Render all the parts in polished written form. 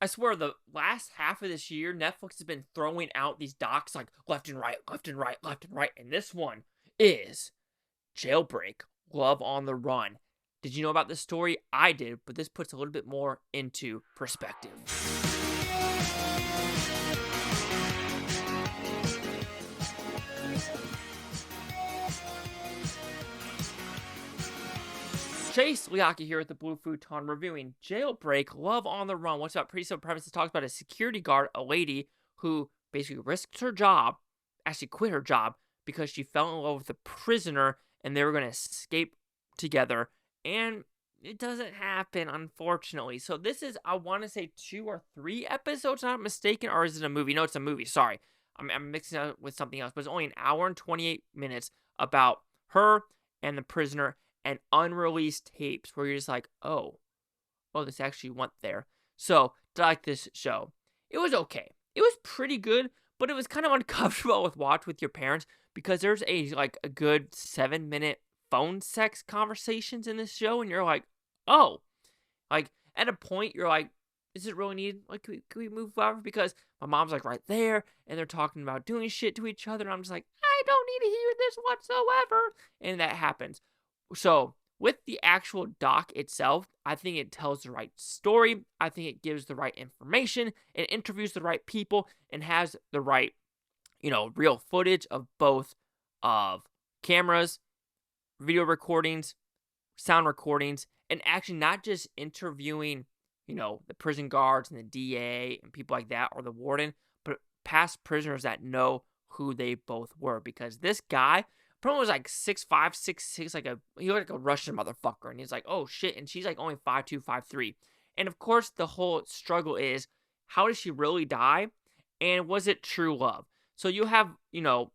I swear, the last half of this year, Netflix has been throwing out these docs like left and right, left and right, left and right, and this one is Jailbreak, Love on the Run. Did you know about this story? I did, but this puts a little bit more into perspective. Chase Liaki here at the Blue Futon reviewing Jailbreak, Love on the Run. What's up? Pretty simple premise. It talks about a security guard, a lady who basically risked her job, actually quit her job because she fell in love with a prisoner and they were going to escape together. And it doesn't happen, unfortunately. So this is, I want to say 2 or 3 episodes, not mistaken, or is it a movie? No, it's a movie. Sorry. I'm mixing it up with something else, but it's only an hour and 28 minutes about her and the prisoner and unreleased tapes where you're just like, oh, this actually went there. So, did I like this show? It was okay. It was pretty good, but it was kind of uncomfortable with watch with your parents because there's a good 7-minute phone sex conversations in this show, and you're like, oh, like at a point you're like, is it really needed? Like, can we move forward? Because my mom's like right there, and they're talking about doing shit to each other, and I'm just like, I don't need to hear this whatsoever, and that happens. So, with the actual doc itself, I think it tells the right story. I think it gives the right information. It interviews the right people and has the right, real footage of both of cameras, video recordings, sound recordings, and actually not just interviewing, the prison guards and the DA and people like that or the warden, but past prisoners that know who they both were. Because this guy probably was like 6'5", 6'6", he looked like a Russian motherfucker. And he's like, oh shit. And she's like only 5'2", 5'3". And of course, the whole struggle is, how did she really die? And was it true love? So you have, you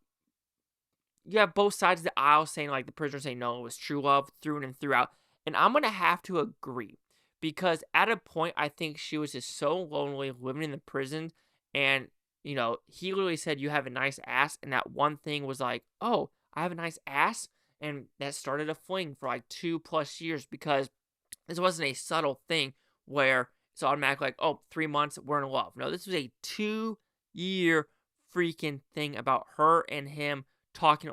have both sides of the aisle saying, like, the prisoner saying, no, it was true love through and throughout. And I'm going to have to agree. Because at a point, I think she was just so lonely living in the prison. And, he literally said, you have a nice ass. And that one thing was like, oh, I have a nice ass, and that started a fling for like 2+ years because this wasn't a subtle thing where it's automatic like, oh, 3 months, we're in love. No, this was a 2-year freaking thing about her and him talking,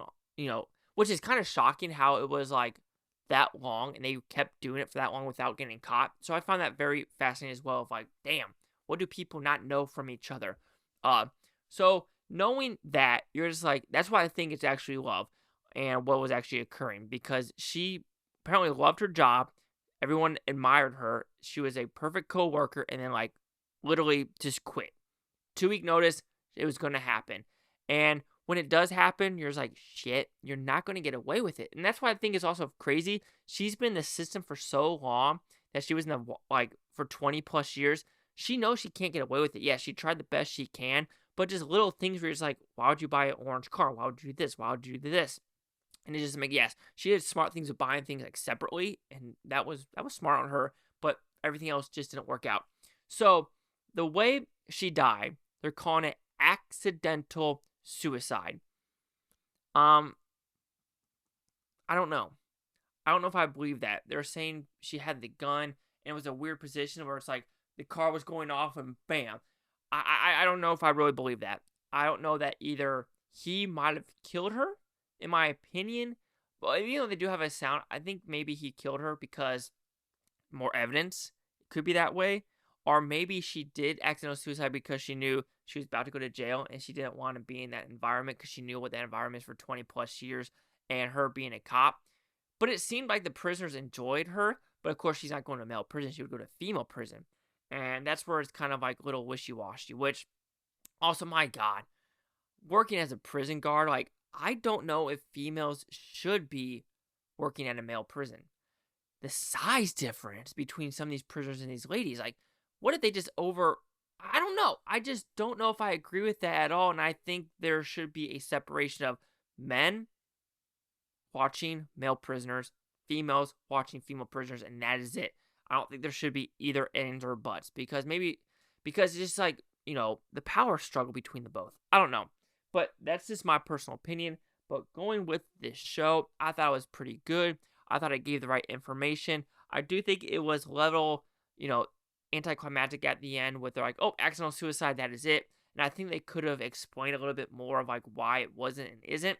which is kind of shocking how it was like that long and they kept doing it for that long without getting caught. So I found that very fascinating as well of like, damn, what do people not know from each other? So knowing that, you're just like, that's why I think it's actually love and what was actually occurring, because she apparently loved her job. Everyone admired her. She was a perfect co-worker, and then like literally just quit. 2-week notice, it was going to happen. And when it does happen, you're just like, shit, you're not going to get away with it. And that's why I think it's also crazy. She's been in the system for so long that she was in the, for 20+ years. She knows she can't get away with it. Yeah, she tried the best she can, but just little things where you're just like, why would you buy an orange car? Why would you do this? Why would you do this? And it just yes, she did smart things of buying things like separately, and that was smart on her, but everything else just didn't work out. So the way she died, they're calling it accidental suicide. I don't know. I don't know if I believe that. They're saying she had the gun, and it was a weird position where it's like the car was going off and bam. I don't know if I really believe that. I don't know that either he might have killed her, in my opinion. But even though they do have a sound, I think maybe he killed her because more evidence. It could be that way. Or maybe she did accidental suicide because she knew she was about to go to jail and she didn't want to be in that environment because she knew what that environment is for 20+ years and her being a cop. But it seemed like the prisoners enjoyed her. But of course, she's not going to male prison. She would go to female prison. And that's where it's kind of like a little wishy-washy, which also, my God, working as a prison guard, like, I don't know if females should be working at a male prison. The size difference between some of these prisoners and these ladies, like, what if they just I don't know. I just don't know if I agree with that at all. And I think there should be a separation of men watching male prisoners, females watching female prisoners, and that is it. I don't think there should be either ends or buts because it's just like, the power struggle between the both. I don't know. But that's just my personal opinion. But going with this show, I thought it was pretty good. I thought it gave the right information. I do think it was anticlimactic at the end with they're like, oh, accidental suicide, that is it. And I think they could have explained a little bit more of like why it wasn't and isn't.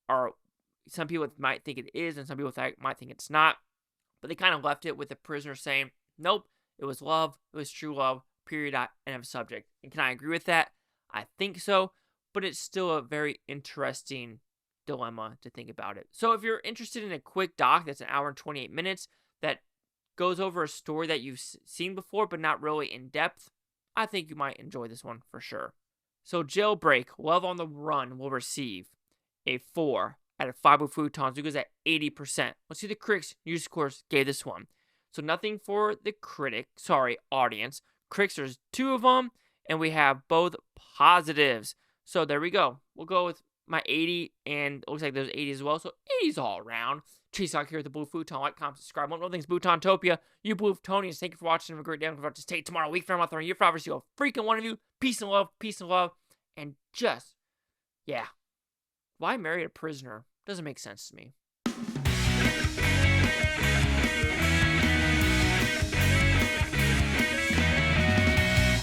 Or some people might think it is and some people might think it's not. But they kind of left it with the prisoner saying, nope, it was love. It was true love, period, end of subject. And can I agree with that? I think so. But it's still a very interesting dilemma to think about it. So if you're interested in a quick doc that's an hour and 28 minutes that goes over a story that you've seen before but not really in depth, I think you might enjoy this one for sure. So Jailbreak, Love on the Run will receive a 4 out of 5 Futons. It goes at 80%. Let's see the critics user scores gave this one. So nothing for the audience. Critics, there's 2 of them, and we have both positives. So there we go. We'll go with my 80, and it looks like there's 80 as well. So 80's all around. Chase out here at the Blue Futon. Like, comment, subscribe. One more thing's Bhutontopia. You Blue Futonians, thank you for watching. Have a great day. I'm about to take tomorrow, week from month, year forever. See you, freaking one of you. Peace and love, and just, yeah. Why marry a prisoner? Doesn't make sense to me.